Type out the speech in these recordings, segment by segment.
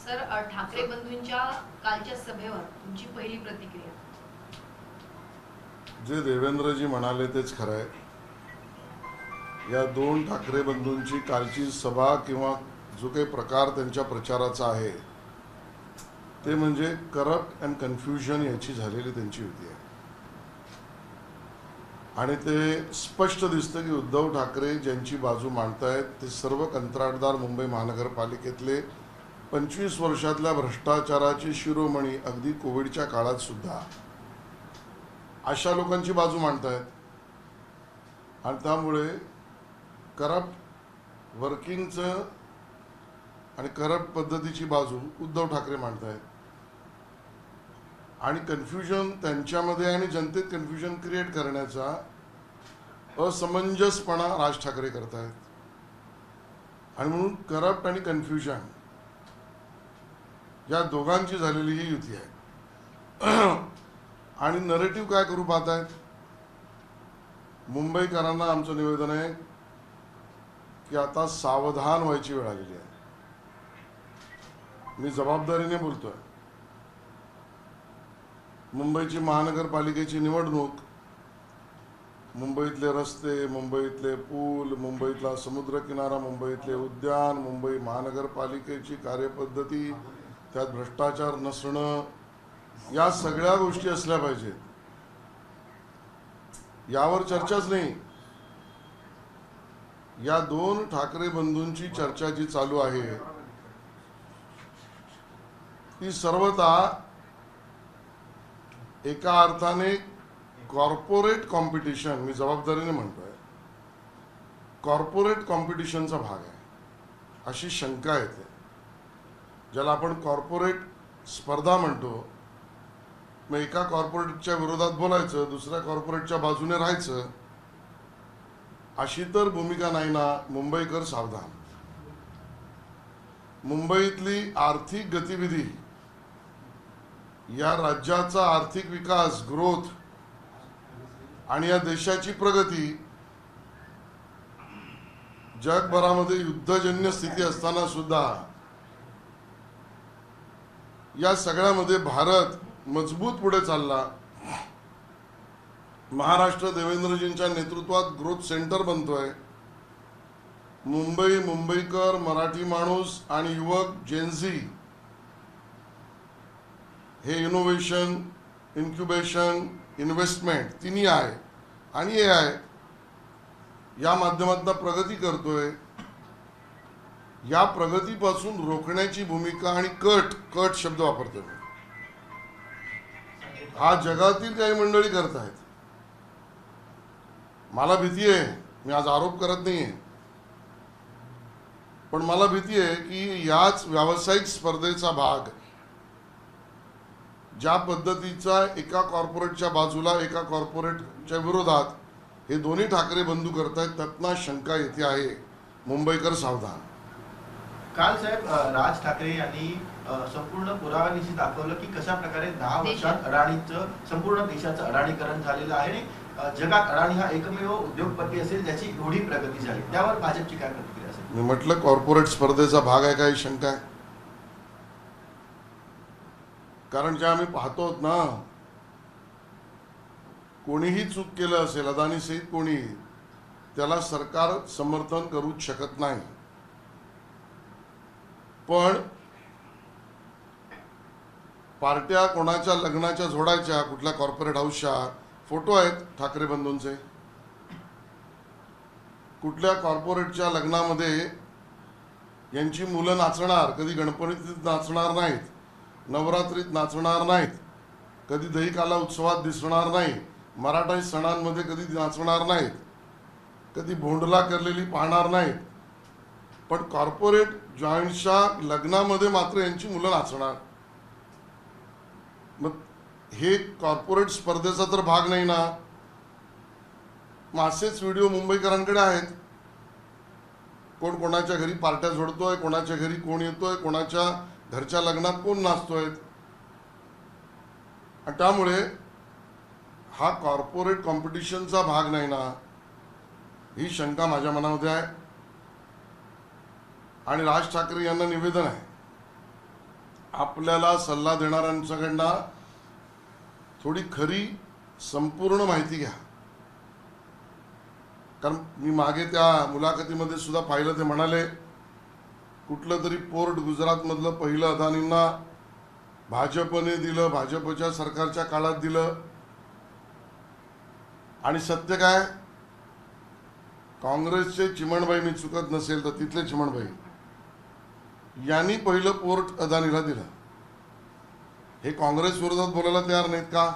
Sir, Thackeray बंधूंच्या कालच्या सभेवर तुमची पहिली प्रतिक्रिया? जे देवेंद्रजी म्हणाले तेच खरं आहे. या दोन ठाकरे बंधूंची कालची सभा किंवा जो काही प्रकार त्यांच्या प्रचाराचा आहे ते म्हणजे करप्ट अँड कन्फ्युजन याची झालेली त्यांची युती आहे. आणि ते स्पष्ट दिसतं की उद्धव ठाकरे ज्यांची बाजू मांडतायत ते सर्व कंत्राटदार मुंबई महानगरपालिकेतले 25 वर्षातल्या भ्रष्टाचाराची शिरोमणी अगदी कोविडच्या काळात सुद्धा अशा लोकांची बाजू मांडतायत. आणि त्यामुळे करप्ट वर्किंगचं आणि करप्ट पद्धतीची बाजू उद्धव ठाकरे मांडतायत. आणि कन्फ्युजन त्यांच्यामध्ये आणि जनतेत कन्फ्युजन क्रिएट करण्याचा असमंजसपणा राज ठाकरे करतायत. आणि म्हणून करप्ट आणि कन्फ्युजन या दोघांची झालेली ही युती आहे. आणि नरेटिव्ह काय करू पाहतायत? मुंबईकरांना आमचं निवेदन आहे की आता सावधान व्हायची वेळ आलेली आहे. मी जबाबदारीने बोलतोय. मुंबईची महानगरपालिकेची निवडणूक, मुंबईतले रस्ते, मुंबईतले पूल, मुंबईतला समुद्रकिनारा, मुंबईतले उद्यान, मुंबई महानगरपालिकेची कार्यपद्धती, त्यात भ्रष्टाचार नसणं, या सगळ्या गोष्टी असल्या पाहिजेत. यावर चर्चाच नाही. या दोन ठाकरे बंधूंची चर्चा जी चालू आहे ती सर्वता एका अर्थाने कॉर्पोरेट कॉम्पिटिशन, मी जबाबदारीने म्हणतोय, कॉर्पोरेट कॉम्पिटिशनचा भाग आहे अशी शंका येते. ज्याला आपण कॉर्पोरेट स्पर्धा म्हणतो. मग एका कॉर्पोरेटच्या विरोधात बोलायचं, दुसऱ्या कॉर्पोरेटच्या बाजूने राहायचं, अशी तर भूमिका नाही ना. मुंबईकर सावधान. मुंबईतली आर्थिक गतिविधी, या राज्याचा आर्थिक विकास, ग्रोथ आणि या देशाची प्रगती जगभरामध्ये युद्धजन्य स्थिती असताना सुद्धा या सगळ्यामध्ये भारत मजबूत पुढे चालला. महाराष्ट्र देवेंद्रजींच्या नेतृत्वात ग्रोथ सेंटर बनतोय. मुंबई, मुंबईकर, मराठी माणूस आणि युवक, जेनझी हे इनोव्हेशन, इन्क्युबेशन, इन्व्हेस्टमेंट तिन्ही आहे. आणि हे आहे या माध्यमातून प्रगती करतोय. या प्रगतीपासून रोखण्याची भूमिका आणि कट शब्द वापरतोय मी, हा जगातील काही मंडळी करत आहेत. मला भीती आहे, मी आज आरोप करत नाहीये, पण मला भीती आहे की याच व्यावसायिक स्पर्धेचा भाग, ज्या पद्धतीचा एका कॉर्पोरेटच्या बाजूला एका कॉर्पोरेटच्या विरोधात हे दोन्ही ठाकरे बंधू करतायत, त्यातनं शंका येते आहे. मुंबईकर सावधान. काल साहेब राज ठाकरे यांनी संपूर्ण पुराव्यानिशी दाखवलं की कशा प्रकारे 10 वर्षात अडाणीचं, संपूर्ण देशाचं अडाणीकरण झालेलं आहे. आणि जगात अडाणी हा एकमेव उद्योगपती असेल ज्याची एवढी प्रगती झाली. त्यावर भाजपची काय प्रतिक्रिया असेल? मी म्हटलं कॉर्पोरेट स्पर्धेचा भाग आहे, काही शंका आहे? कारण जे आम्ही पाहतो ना, कोणीही चूक केलं असेल, अदानी सहित कोणी, त्याला सरकार समर्थन करूच शकत नाही. पण पार्ट्या कोणाच्या लग्नाच्या जोडायच्या, कुठल्या कॉर्पोरेट हाऊसच्या, फोटो आहेत ठाकरे बंधूंचे. कुठल्या कॉर्पोरेटच्या लग्नामध्ये यांची मुलं नाचणार, कधी गणपतीत नाचणार नाहीत, नवरात्रीत नाचणार नाहीत, कधी दहीकाला उत्सवात दिसणार नाही, मराठा सणांमध्ये कधी नाचणार नाहीत, कधी भोंडला करलेली पाहणार नाहीत. पण कॉर्पोरेट जॉईंटच्या लग्नामध्ये मात्र यांची मुलं नाचणार. मग हे कॉर्पोरेट स्पर्धेचा तर भाग नाही ना. असेच व्हिडिओ मुंबईकरांकडे आहेत. कोण कोणाच्या घरी पार्ट्या जोडतोय, कोणाच्या घरी कोण येतोय, कोणाच्या घरच्या लग्नात कोण नाचतोय. आणि त्यामुळे हा कॉर्पोरेट कॉम्पिटिशनचा भाग नाही ना, ही शंका माझ्या मनामध्ये आहे. आणि राज ठाकरे यांना निवेदन आहे आपल्याला सल्ला देणाऱ्यांच्याकडनं थोडी खरी संपूर्ण माहिती घ्या. कारण मी मागे त्या मुलाखतीमध्ये सुद्धा पाहिलं, ते म्हणाले कुठलं तरी पोर्ट गुजरातमधलं पहिलं अदानींना भाजपने दिलं, भाजपच्या सरकारच्या काळात दिलं. आणि सत्य काय, काँग्रेसचे चिमणबाई, मी चुकत नसेल तर तिथले चिमणबाई यांनी पहिलं पोर्ट अदानीला दिलं. हे काँग्रेस विरोधात बोलायला तयार नाहीत का?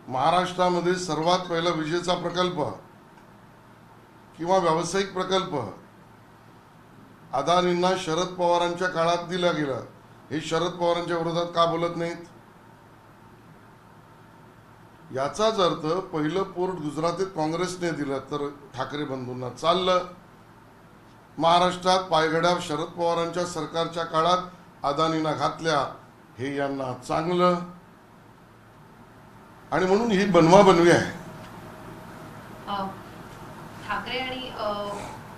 महाराष्ट्रामध्ये सर्वात पहिला विजेचा प्रकल्प किंवा व्यावसायिक प्रकल्प अदानींना शरद पवारांच्या काळात दिलं गेलं. हे शरद पवारांच्या विरोधात का बोलत नाहीत? याचाच अर्थ पहिलं पोर्ट गुजरातीत काँग्रेसने दिलं तर ठाकरे बंधूंना चाललं. महाराष्ट्रात पायघड्या शरद पवारांच्या सरकारच्या काळात अदानींना घातल्या, हे यांना चांगलं. आणि म्हणून ही बनवाबनवी आहे. ठाकरे आणि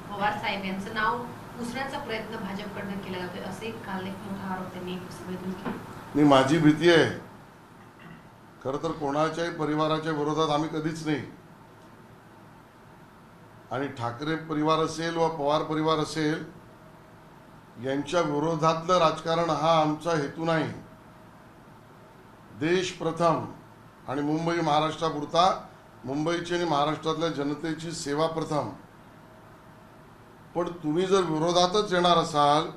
पवार साहेब यांचं नाव पुसण्याचा प्रयत्न भाजपकडनं केला जातोय, असे काल एक मोठा आरोप त्यांनी सभेतून केला. नाही, माझी भीती आहे. खरं तर कोणाच्याही परिवाराच्या विरोधात आम्ही कधीच नाही. आणि ठाकरे परिवार असेल वा पवार परिवार असेल, यांच्या विरोधातलं राजकारण हा आमचा हेतू नाही. देश प्रथम आणि मुंबई महाराष्ट्रापुरता, मुंबईची आणि महाराष्ट्रातल्या जनतेची सेवा प्रथम. पण तुम्ही जर विरोधातच येणार असाल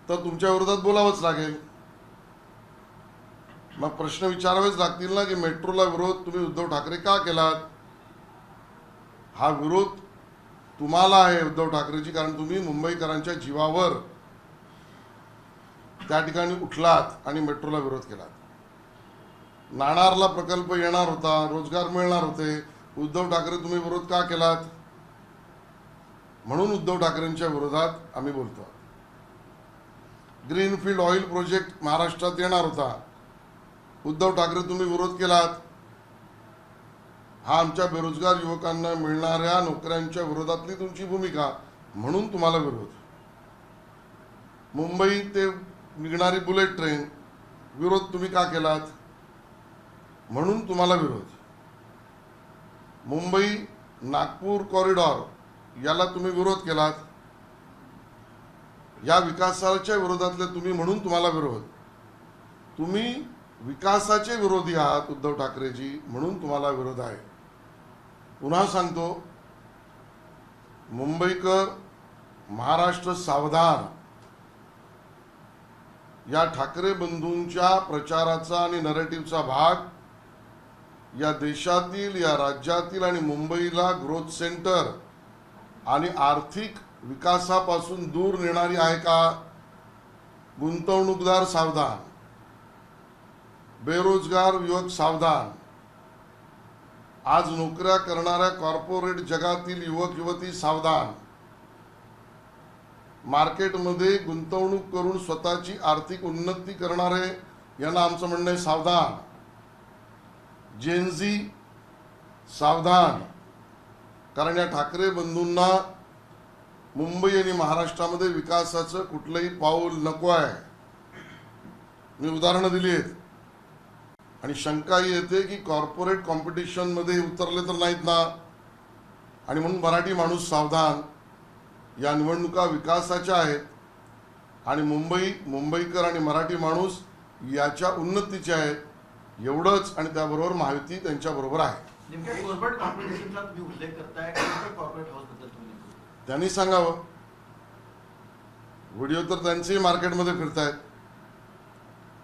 तर तुमच्या विरोधात बोलावंच लागेल. मग प्रश्न विचारावेच लागतील ना की मेट्रोला विरोध तुम्ही उद्धव ठाकरे का केलात? हा विरोध तुम्हाला आहे उद्धव ठाकरेची, कारण तुम्ही मुंबईकरांच्या जीवावर त्या ठिकाणी उठलात आणि मेट्रोला विरोध केलात. नाणारला प्रकल्प येणार होता, रोजगार मिळणार होते, उद्धव ठाकरे तुम्ही विरोध का केलात? म्हणून उद्धव ठाकरेंच्या विरोधात आम्ही बोलतो. ग्रीनफील्ड ऑइल प्रोजेक्ट महाराष्ट्रात येणार होता, उद्धव ठाकरे तुम्ही विरोध केलात. हा आमच्या बेरोजगार युवकांना मिळणाऱ्या नोकऱ्यांच्या विरोधातली तुमची भूमिका, म्हणून तुम्हाला विरोध. मुंबई ते निघणारी बुलेट ट्रेन विरोध तुम्ही का केलात? म्हणून तुम्हाला विरोध. मुंबई नागपूर कॉरिडॉर याला तुम्ही विरोध केलात, या विकासाच्या विरोधातले तुम्ही, म्हणून तुम्हाला विरोध. तुम्ही विकासाचे विरोधी आहात उद्धव ठाकरेजी, म्हणून तुम्हाला विरोध आहे. पुन्हा सांगतो, मुंबईकर, महाराष्ट्र सावधान या ठाकरे बंधूंच्या प्रचाराचा आणि नरेटिव्हचा भाग या देशातील, या राज्यातील आणि मुंबईला ग्रोथ सेंटर आणि आर्थिक विकासापासून दूर नेणारी आहे का? गुंतवणूकदार सावधान, बेरोजगार युवक सावधान. आज नोकऱ्या करणाऱ्या कॉर्पोरेट जगातील युवक युवती सावधान. मार्केटमध्ये गुंतवणूक करून स्वतःची आर्थिक उन्नती करणारे यांना आमचं म्हणणं आहे सावधान. जेनझी सावधान, कारण या ठाकरे बंधूंना मुंबई आणि महाराष्ट्रामध्ये विकासाचं कुठलंही पाऊल नको आहे. मी उदाहरणं दिली आहेत. आणि शंका येते की कॉर्पोरेट कॉम्पिटिशनमध्ये उतरले तर नाहीत ना, आणि म्हणून मराठी माणूस सावधान. या निवडणुका विकासाच्या आहेत आणि मुंबईकर आणि मराठी माणूस याच्या उन्नतीचे आहेत, एवढंच. आणि त्याबरोबर महायुती त्यांच्याबरोबर आहे. नेमक्या कॉर्पोरेट कॉम्पिटिशनचा तुम्ही उल्लेख करताय, कॉर्पोरेट हाऊसबद्दल तुम्ही त्यांनी सांगावं. व्हिडिओ तर त्यांचेही मार्केटमध्ये फिरतायत.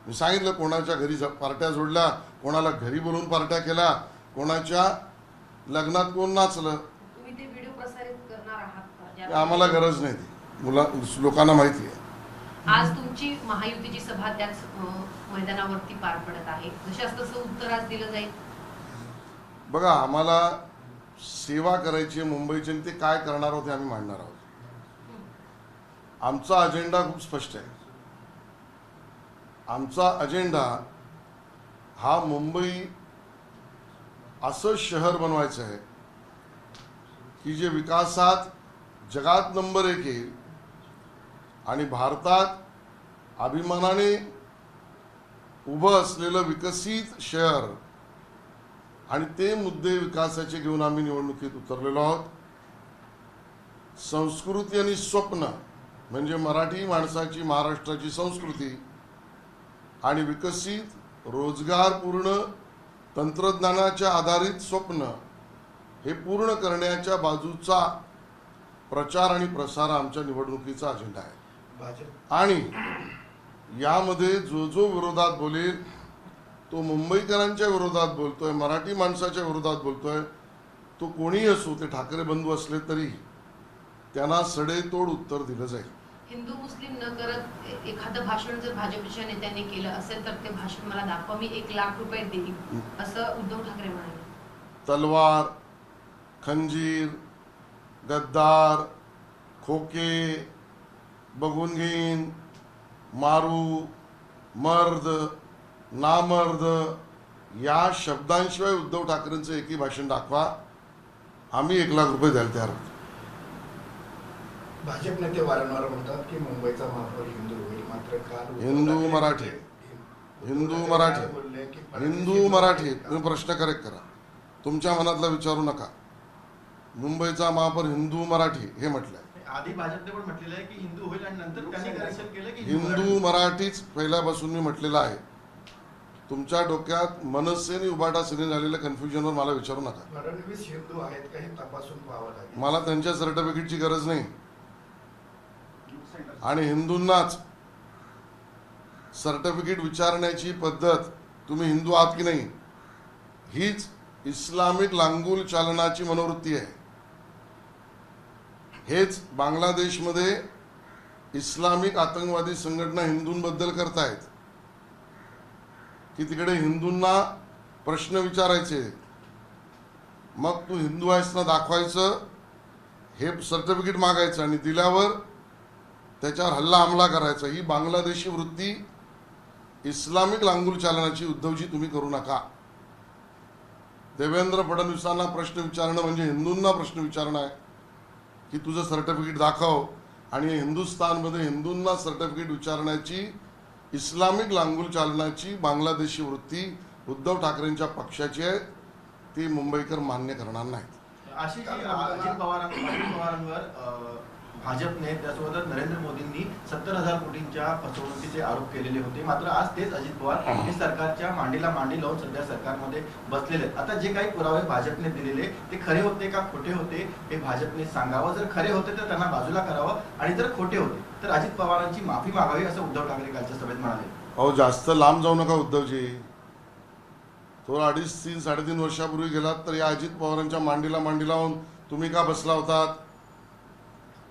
मी सांगितलं, कोणाच्या घरी पार्ट्या जोडल्या, कोणाला घरी बोलून पार्ट्या केल्या, कोणाच्या लग्नात कोण नाचलं. तुम्ही ते व्हिडिओ प्रसारित करणार आहात का? आम्हाला गरज नाही, ती लोकांना माहिती आहे. आज तुमची महायुतीची सभा त्याच मैदानावरती पार पडत आहे, जशास तसं उत्तर आज दिलं जाईल. बघा, आम्हाला सेवा करायची मुंबईची, ते काय करणार आहोत हे आम्ही मांडणार आहोत. आमचा अजेंडा खूप स्पष्ट आहे. आमचा अजेंडा हा मुंबई असं शहर बनवायचं आहे की जे विकासात जगात नंबर 1 येईल, आणि भारतात अभिमानाने उभं असलेलं विकसित शहर आणि ते मुद्दे विकासाचे घेऊन आम्ही निवडणुकीत उतरलेलो आहोत. संस्कृती आणि स्वप्न म्हणजे मराठी माणसाची महाराष्ट्राची संस्कृती आणि विकसित रोजगारपूर्ण तंत्रज्ञानाच्या आधारित स्वप्न हे पूर्ण करण्याच्या बाजूचा प्रचार आणि प्रसार आमच्या निवडणुकीचा अजेंडा आहे. आणि यामध्ये जो जो विरोधात बोलेल तो मुंबईकरांच्या विरोधात बोलतोय, मराठी माणसाच्या विरोधात बोलतोय, तो कोणीही असो, ते ठाकरे बंधू असले तरी त्यांना सडेतोड उत्तर दिलं जाईल. हिंदू मुस्लिम न करत एखादं भाषण जर भाजपच्या नेत्यांनी केलं असेल तर ते भाषण मला दाखवा, मी 1 लाख रुपये देईन, असं उद्धव ठाकरे म्हणाले. तलवार, खंजीर, गद्दार, खोके, बघून घेईन, मारू, मर्द, नामर्द या शब्दांशिवाय उद्धव ठाकरेंचं एकही भाषण दाखवा, आम्ही 1 लाख रुपये द्यायला तयार आहोत. भाजप नेते वारंवार म्हणतात की मुंबईचा महापौर हिंदू होईल, मात्र काल हिंदू मराठी तुम्ही प्रश्न करेक्ट करा, तुमच्या मनातला विचारू नका. मुंबईचा महापौर हिंदू मराठी हे म्हटलंय. आधी भाजपने पण म्हटलेलं आहे की हिंदू होईल आणि नंतर त्यांनी करेक्शन केलं की हिंदू मराठीच पहिल्यापासून मी म्हटलेलं आहे. तुमच्या डोक्यात मनसेने उबाटा सेने झालेल्या कन्फ्युजनवर मला विचारू नका. फडणवीस हिंदू आहेत का हे तपासून पाहावं लागेल. मला त्यांच्या सर्टिफिकेटची गरज नाही आणि हिंदूंनाच सर्टिफिकेट विचारण्याची पद्धत तुम्ही हिंदू आहात की नाही हीच इस्लामिक लांगुल चालनाची मनोवृत्ती आहे. हेच बांगलादेशमध्ये इस्लामिक आतंकवादी संघटना हिंदूंबद्दल करतायत की तिकडे हिंदूंना प्रश्न विचारायचे, मग तू हिंदू आहेस ना दाखवायचं, हे सर्टिफिकेट मागायचं आणि दिल्यावर त्याच्यावर हल्ला हमला करायचा. ही बांगलादेशी वृत्ती इस्लामिक लांगुल चालनाची उद्धवजी तुम्ही करू नका. देवेंद्र फडणवीसांना प्रश्न विचारणं म्हणजे हिंदूंना प्रश्न विचारणं आहे की तुझं सर्टिफिकेट दाखव. आणि हिंदुस्थानमध्ये हिंदूंना सर्टिफिकेट विचारण्याची इस्लामिक लांगुल चालनाची बांगलादेशी वृत्ती उद्धव ठाकरेंच्या पक्षाची आहे, ती मुंबईकर मान्य करणार नाहीत. अशी जी अजित पवारांवर भाजपने त्यासोबत नरेंद्र मोदींनी 70,000 कोटींच्या फसवणुकीचे आरोप केलेले होते. मात्र आज तेच अजित पवार हे सरकारच्या मांडीला मांडी लावून सध्या सरकारमध्ये बसलेले आहेत. आता जे काही पुरावे भाजपने दिलेले ते खरे होते का खोटे होते हे भाजपने सांगावं. जर खरे होते तर त्यांना बाजूला करावं आणि जर खोटे होते तर अजित पवारांची माफी मागावी असं उद्धव ठाकरे कालच्या सभेत म्हणाले. अहो जास्त लांब जाऊ नका उद्धवजी. तो 2.5, 3, 3.5 वर्षापूर्वी गेलात तर या अजित पवारांच्या मांडीला मांडी लावून तुम्ही का बसला होतात?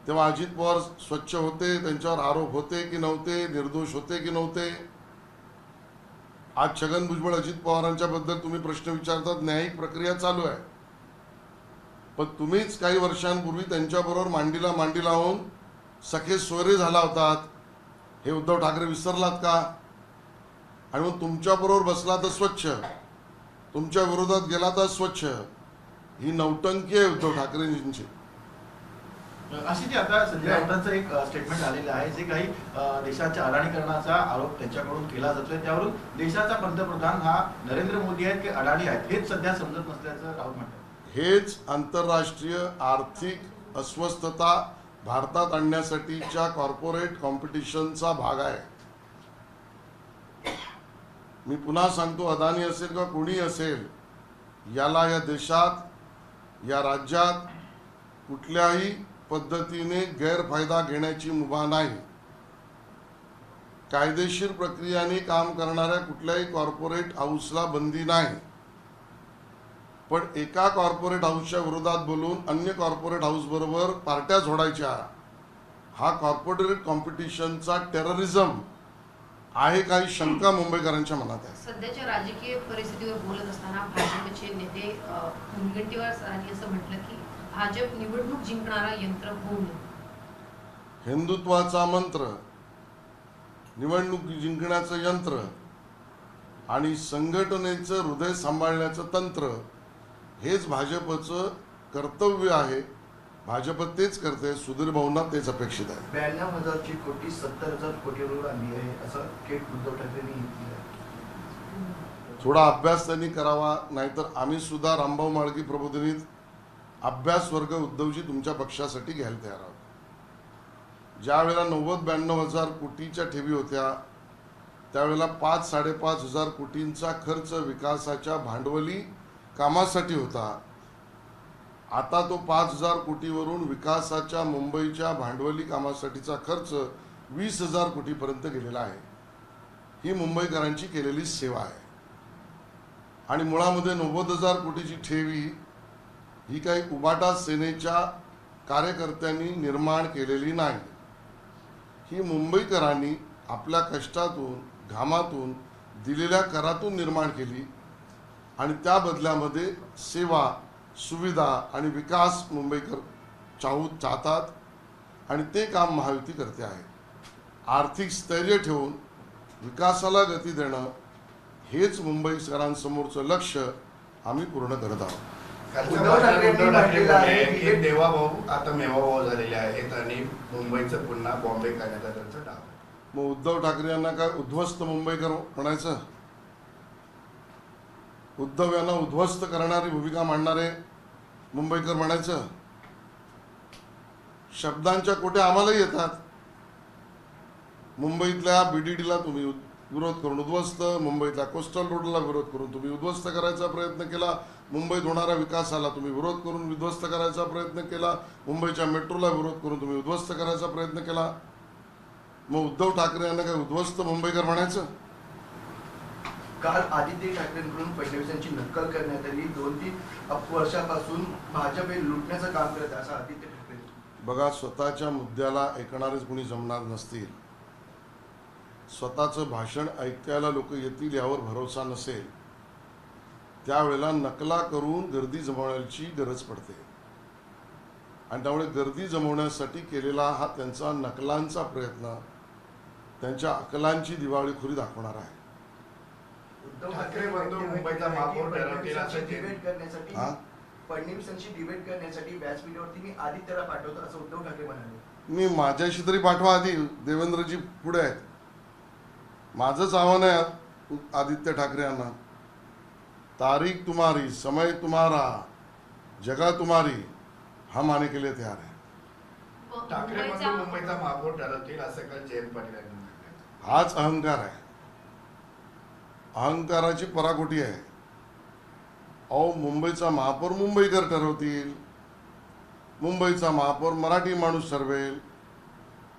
तेव्हा अजित पवार स्वच्छ होते, त्यांच्यावर आरोप होते की नव्हते, निर्दोष होते की नव्हते? आज छगन भुजबळ अजित पवारांच्या बद्दल तुम्ही प्रश्न विचारतात, न्यायिक प्रक्रिया चालू आहे, पण तुम्हीच काही वर्षांपूर्वी त्यांच्याबरोबर मांडीला मांडी लावून सखे सोयरे झाला होतात. हे उद्धव ठाकरे विसरलात का? आणि मग तुमच्याबरोबर बसला तर स्वच्छ, तुमच्या विरोधात गेला तर स्वच्छ. ही नौटंकी आहे उद्धव ठाकरेंची. अशी जी आता संजय राऊतांचं एक स्टेटमेंट आलेलं आहे, जे काही देशाच्या अडाणीकरणाचा आरोप त्यांच्याकडून केला जातोय, त्यावरून देशाचा पंतप्रधान हा नरेंद्र मोदी आहेत की अडाणी आहेत हेच सध्या समजत नसल्याचं राऊत म्हणतात. हेच आंतरराष्ट्रीय आर्थिक अस्वस्थता भारतात आणण्यासाठीच्या कॉर्पोरेट कॉम्पिटिशनचा भाग आहे. मी पुन्हा सांगतो, अदानी असेल का कोणी असेल, याला या देशात या राज्यात कुठल्याही पद्धतीने गैरफायदा घेण्याची मुभा नाही. कायदेशीर प्रक्रियाने काम करणाऱ्या कुठल्याही कॉर्पोरेट हाऊसला बंदी नाही, पण एका कॉर्पोरेट हाऊसच्या विरोधात बोलून अन्य कॉर्पोरेट हाऊस बरोबर पार्ट्या जोडायच्या, हा कॉर्पोरेट कॉम्पिटिशनचा टेररिझम आहे का ही शंका मुंबईकरांच्या मनात आहे. सध्याच्या राजकीय परिस्थितीवर बोलत असताना भाजपचे नेते मुनगंटीवार सरांनी असं म्हटलं की भाजप निवडणूक जिंकणारा यंत्र होऊ नये. हिंदुत्वाचा मंत्र, निवडणूक जिंकण्याचं यंत्र आणि संघटनेचं हृदय सांभाळण्याचं तंत्र हेच भाजपचं कर्तव्य आहे भाजप तेच करते, सुधीर भाऊंना तेच अपेक्षित आहे. 92,000 कोटी 70,000 कोटीवर आली आहे असं थेट उद्धव ठाकरेंनी म्हटलं आहे. थोडा अभ्यास त्यांनी करावा, नाहीतर आम्ही सुद्धा रामभाऊ माळगी प्रबोधिनीत अभ्यास वर्ग उद्धवजी तुमच्या पक्षासाठी घ्यायला तयार आहोत. ज्या वेळेला 92,000 कोटीच्या ठेवी होत्या त्यावेळेला 5,000-5,500 कोटींचा खर्च विकासाच्या भांडवली कामासाठी होता. आता तो 5,000 कोटीवरून विकासाच्या मुंबईच्या भांडवली कामासाठीचा खर्च 20,000 कोटीपर्यंत गेलेला आहे. ही मुंबईकरांची केलेली सेवा आहे. आणि मुळामध्ये 90,000 कोटीची ठेवी ही काही उबाटा सेनेच्या कार्यकर्त्यांनी निर्माण केलेली नाही. ही मुंबईकरांनी आपल्या कष्टातून घामातून दिलेल्या करातून निर्माण केली आणि त्या बदल्यामध्ये सेवा, सुविधा आणि विकास मुंबईकर चाहतात आणि ते काम महायुती करते आहे. आर्थिक स्थैर्य ठेवून विकासाला गती देणं हेच मुंबईकरांसमोरचं लक्ष्य आम्ही पूर्ण करत आहोत. उद्धव ठाकरे म्हटलेलं आहे की देवाभाऊ आता मेवाभाऊ झालेले आहेत आणि मुंबईचं पुन्हा बॉम्बे करण्याचा त्यांचा डाव आहे. मग उद्धव ठाकरे यांना काय उद्ध्वस्त मुंबईकर म्हणायचं? उद्धव यांना उद्ध्वस्त करणारी भूमिका मांडणारे मुंबईकर म्हणायचं? शब्दांच्या कोट्या आम्हालाही येतात. मुंबईतल्या बीडीडीला तुम्ही विरोध करून उद्ध्वस्त, मुंबईतल्या कोस्टल रोडला विरोध करून तुम्ही उद्ध्वस्त करायचा प्रयत्न केला, मुंबईत होणाऱ्या विकासाला तुम्ही विरोध करून उद्ध्वस्त करायचा प्रयत्न केला, मुंबईच्या मेट्रोला विरोध करून तुम्ही उद्ध्वस्त करायचा प्रयत्न केला. मग उद्धव ठाकरे यांना काय उद्ध्वस्त मुंबईकर म्हणायचं? काल आदित्य ठाकरेंकडून फडणवीसांची नक्कल करण्यात आली. 2-3 वर्षापासून भाजप हे लुटण्याचं काम करत आहे असं आदित्य ठाकरे. बघा, स्वतःच्या मुद्द्याला ऐकणारेच कुणी जमणार नसतील, स्वतःचं भाषण ऐकायला लोक येतील यावर भरोसा नसेल, त्यावेळेला नकला करून गर्दी जमवण्याची गरज पडते. आणि त्यामुळे गर्दी जमवण्यासाठी केलेला हा त्यांचा नकलांचा प्रयत्न त्यांच्या अकलांची दिवाळीखोरी दाखवणार आहे. उद्धव ठाकरे बंधू मुंबईचा महापौर ठरवतील असं डिबेट करण्यासाठी फडणवीसांशी डिबेट करण्यासाठी व्यासपीठावरती मी आदित्यला पाठवतो असं उद्धव ठाकरे म्हणाले. मी माझ्याशी तरी पाठवा आधी, देवेंद्रजी पुढे आहेत. माझंच आव्हान आहे आदित्य ठाकरे यांना, तारीख तुम्हारी, समय तुम्हारा, जगह तुम्हारी, हम आने के लिए तैयार है. ठाकरे बंधू मुंबईचा महापौर ठरवतील असं काल जयंत पाटील यांनी म्हटलं. हाच अहंकार आहे, अहंकाराची पराकोटी आहे. अहो, मुंबईचा महापौर मुंबईकर ठरवतील, मुंबईचा महापौर मराठी माणूस ठरवेल,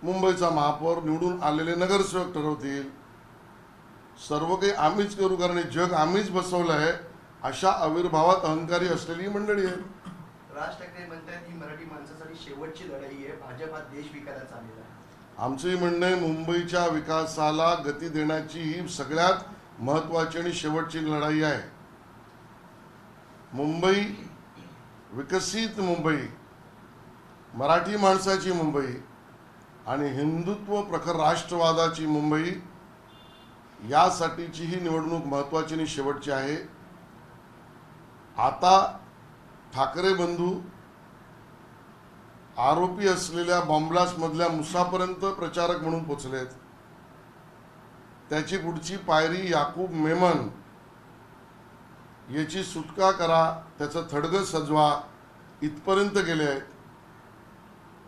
मुंबईचा महापौर निवडून आलेले नगरसेवक ठरवतील. सर्व काही आम्हीच करू कारण जग आम्हीच बसवलं आहे अशा आविर्भावात अहंकारी असलेली मंडळी आहे. राज ठाकरे म्हणतात ही मराठी माणसासाठी शेवटची लढाई आहे, भाजप हा देश विकायला चाललेला आहे. आमचंही म्हणणं आहे मुंबईच्या विकासाला गती देण्याची ही सगळ्यात महत्त्वाची आणि शेवटची लढाई आहे. मुंबई, विकसित मुंबई, मराठी माणसाची मुंबई आणि हिंदुत्व प्रखर राष्ट्रवादाची मुंबई, यासाठीची ही निवडणूक महत्त्वाची आणि शेवटची आहे. आता ठाकरे बंधू आरोपी असलेल्या बॉम्बलास्टमधल्या मुसापर्यंत प्रचारक म्हणून पोचलेत. त्याची पुढची पायरी याकूब मेमन याची सुटका करा, त्याचं थडगं सजवा इथपर्यंत गेले आहेत.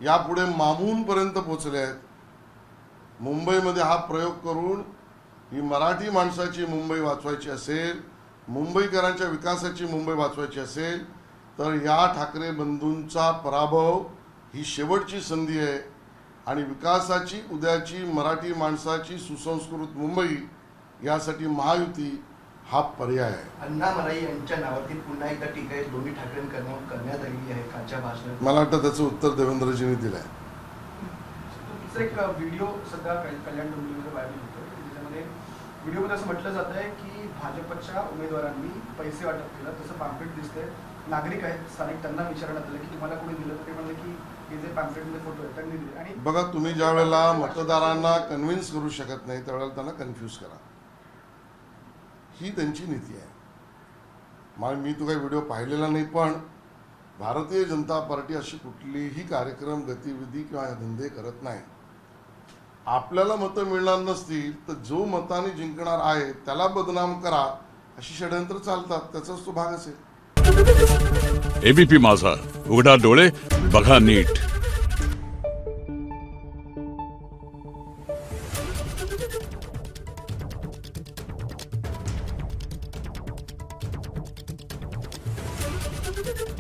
यापुढे मामूनपर्यंत पोचले आहेत. मुंबईमध्ये हा प्रयोग करून ही मराठी माणसाची मुंबई वाचवायची असेल, मुंबईकरांच्या विकासाची मुंबई वाचवायची असेल तर या ठाकरे बंधूंचा पराभव ही शेवटची संधी आहे. आणि विकासाची, उद्याची मराठी माणसाची सुसंस्कृत मुंबई, यासाठी महायुती हा पर्याय आहे. अण्णा मराई यांच्या नावावरती पुन्हा एकदा टीका आहे दोन्ही ठाकरेंकडून करण्यात आलेली आहे कालच्या भाषणात. मला वाटतं त्याचं उत्तर देवेंद्रजींनी दिलं आहे. दुसरा एक व्हिडिओ सध्या कल्याण डोंबिवलीमध्ये व्हायरल होतो. त्याच्यामध्ये व्हिडिओमध्ये असं म्हटलं जात आहे की भाजपच्या उमेदवारांनी पैसे वाटप केलं, तसं पॅम्पलेट दिसतंय. नागरिक आहेत स्थानिक, त्यांना विचारण्यात आलं की तुम्हाला कोणी दिलं, तर ते म्हणले की हे जे पॅम्पलेटमध्ये फोटो आहेत त्यांनी दिले. आणि बघा, तुम्ही ज्या वेळेला मतदारांना कन्व्हिन्स करू शकत नाही त्यावेळेला त्यांना कन्फ्यूज करा, ही त्यांची नीती आहे. मी तो काही व्हिडिओ पाहिलेला नाही, पण भारतीय जनता पार्टी अशी कुठलीही कार्यक्रम गतिविधी किंवा धंदे करत नाही. आपल्याला मतं मिळणार नसतील तर जो मताने जिंकणार आहे त्याला बदनाम करा अशी षडयंत्र चालतात. त्याचाच तो भाग असेल. एबीपी माझा, उघडा डोळे बघा नीट. Thank you.